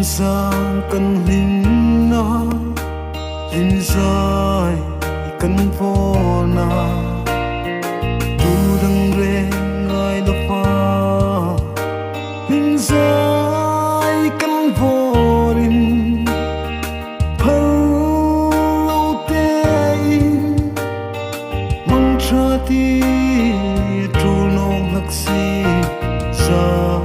sang căn linh na linh dài căn phố na tu đăng re ngài đô pha linh dài căn phố rin phâu lâu tê mong cha ti tru nong hắc si sa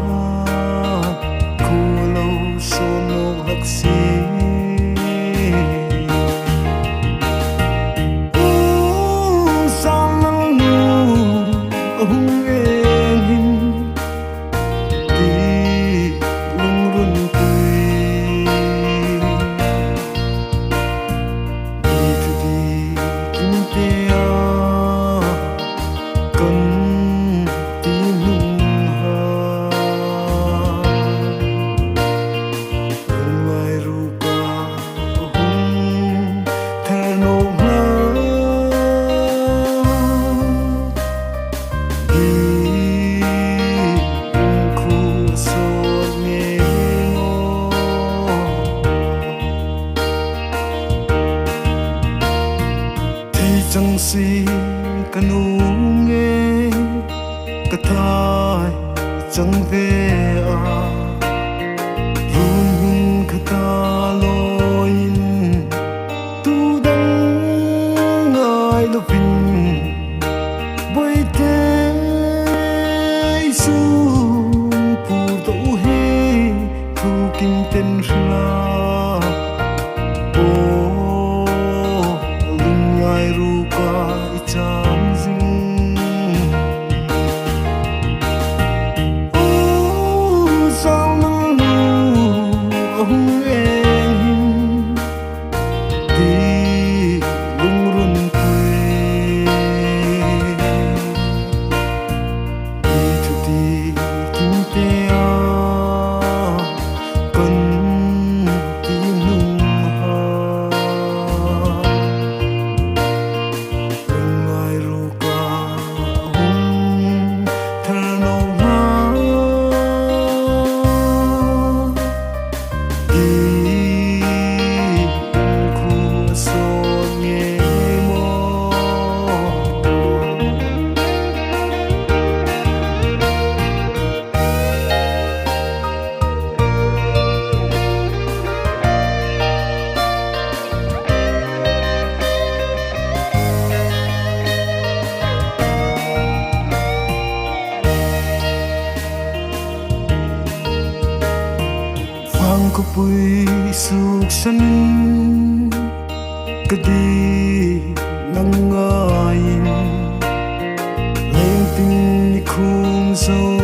chẳng si canu nghe cả thai chẳng về à run hun cả ta loin tu đắng ngài lo vinh bơi thế su phù tổ he thu kim tên la ko pui suk sanin kadi nangayin leng tin ni khum so